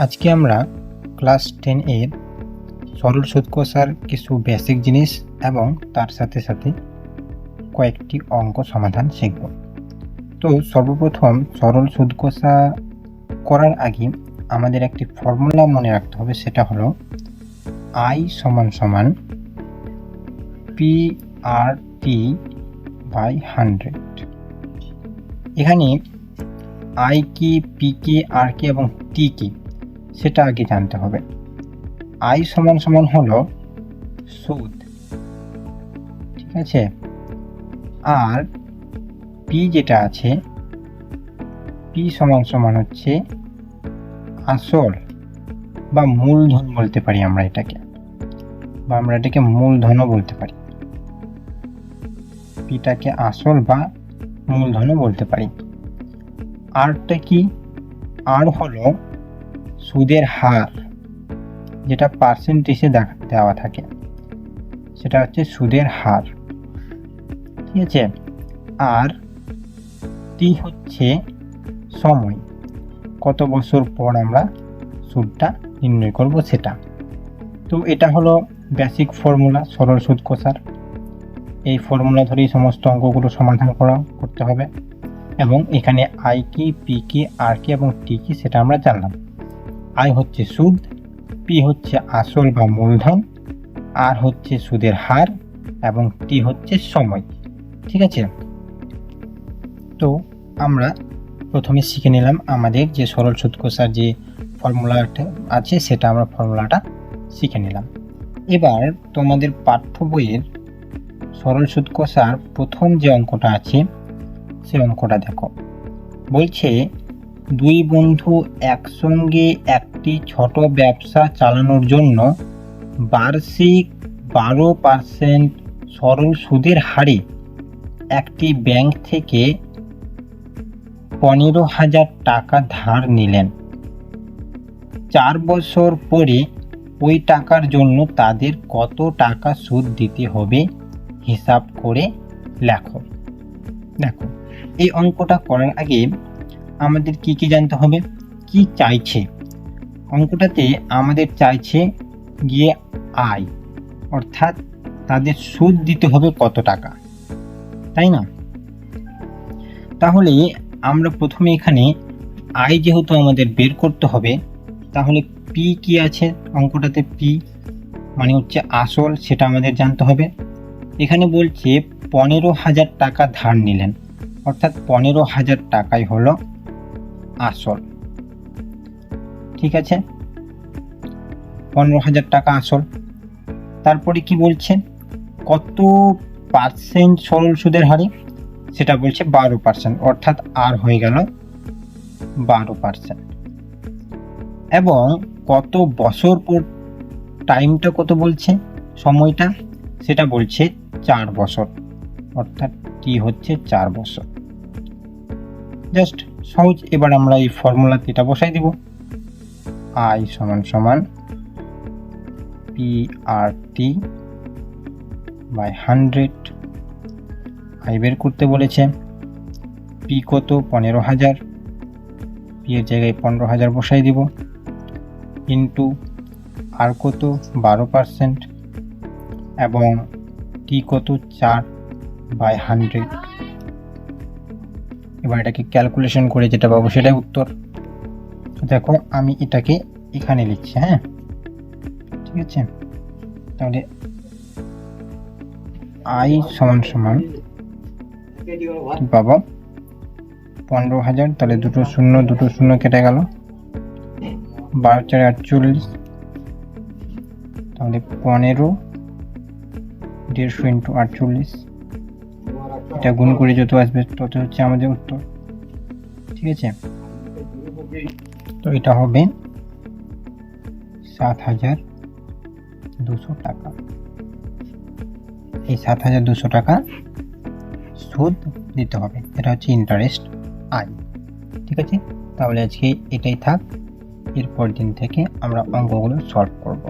আজকে আমরা ক্লাস 10 এর সরল সুদ কষার কিছু বেসিক জিনিস এবং তার সাথে সাথে কয়েকটি অঙ্ক সমাধান শিখব। তো সর্বপ্রথম সরল সুদ কষা করার আগে আমাদের একটি ফর্মুলা মনে রাখতে হবে, সেটা হলো আই সমান সমান PRT বাই 100। এখানে আই কি, পি কি, আর কি এবং টি কি সেটা আগে জানতে হবে। আই সমান সমান হলো সুদ, ঠিক আছে, আর পি যেটা আছে, পি সমান সমান হচ্ছে আসল বা মূলধন বলতে পারি আমরা এটাকে, বা আমরা এটাকে মূলধনও বলতে পারি। পিটাকে আসল বা মূলধনও বলতে পারি। আরটা কি? আর হলো সুদের হার, যেটা পার্সেন্টেজে দেওয়া থাকে, সেটা হচ্ছে সুদের হার, ঠিক আছে। আর টি হচ্ছে সময়, কত বছর পর আমরা সুদটা নির্ণয় করব সেটা। তো এটা হলো বেসিক ফর্মুলা সরল সুদ কষার। এই ফর্মুলা ধরেই সমস্ত অঙ্কগুলো সমাধান করতে হবে। এবং এখানে আই কি, পি কি, আর কি এবং টি কি সেটা আমরা জানলাম। আই হচ্ছে সুদ, পি হচ্ছে আসল বা মূলধন, আর হচ্ছে সুদের হার এবং টি হচ্ছে সময়, ঠিক আছে। তো আমরা প্রথমে শিখে নিলাম আমাদের যে সরল সুদ কষার যে ফর্মুলাটা আছে সেটা আমরা ফর্মুলাটা শিখে নিলাম। এবার তোমাদের পাঠ্য বইয়ের সরল সুদ কষার প্রথম যে অঙ্কটা আছে সেই অঙ্কটা দেখো। বলছে দুই বন্ধু একসঙ্গে একটি ছোট ব্যবসা চালানোর জন্য বার্ষিক 12% সরল সুদের হারে একটি ব্যাংক থেকে 15,000 টাকা ধার নিলেন। 4 বছর পরে ওই টাকার জন্য তাদের কত টাকা সুদ দিতে হবে হিসাব করে লেখো। দেখো, এই অঙ্কটা করার আগে আমাদের কি কি জানতে হবে, কি চাইছে। অঙ্কটাতে আমাদের চাইছে গিয়ে আয়, অর্থাৎ তাদের সুদ দিতে হবে কত টাকা, তাই না? তাহলে আমরা প্রথমে এখানে আয় যেহেতু আমাদের বের করতে হবে, তাহলে পি কি আছে অঙ্কটাতে? পি মানে হচ্ছে আসল, সেটা আমাদের জানতে হবে। এখানে বলছে 15,000 টাকা ধার নিলেন, অর্থাৎ 15,000 টাকাই হলো আসল, ঠিক আছে। 15,000 টাকা আসল। তারপরে কি বলছে, কত পার্সেন্ট সরল সুদের হারে, সেটা বলছে 12%, অর্থাৎ আর হয়ে গেল 12%। এবং কত বছর পর, টাইমটা কত বলছে, সময়টা, সেটা বলছে 4 বছর, অর্থাৎ টি হচ্ছে 4 বছর। জাস্ট সহজ। এবার আমরা এই ফর্মুলাতে এটা বসাই দিব। আই সমান সমান PRT বাই 100। আই বের করতে বলেছে। পি কত? 15,000। পি এর জায়গায় 15,000 বসাই দিব, ইন্টু আর কত? 12%, এবং টি কত? 4 বাই 100। এবার এটাকে ক্যালকুলেশন করে যেটা পাবো সেটাই উত্তর। দেখো, আমি এটাকে এখানে লিখছি, হ্যাঁ, ঠিক আছে। তাহলে আই সমান সমান কি পাবো? 15,000, তাহলে দুটো শূন্য কেটে গেল, 12 4 48, তাহলে 15,150 ইন্টু 48, এটা গুণ করে যত আসবে তত হচ্ছে আমাদের উত্তর, ঠিক আছে। তো এটা হবে 7,200 টাকা। এই 7,200 টাকা সুদ দিতে হবে, এটা হচ্ছে ইন্টারেস্ট আই, ঠিক আছে। তাহলে আজকে এটাই থাক, এরপর দিন থেকে আমরা অঙ্কগুলো সলভ করব।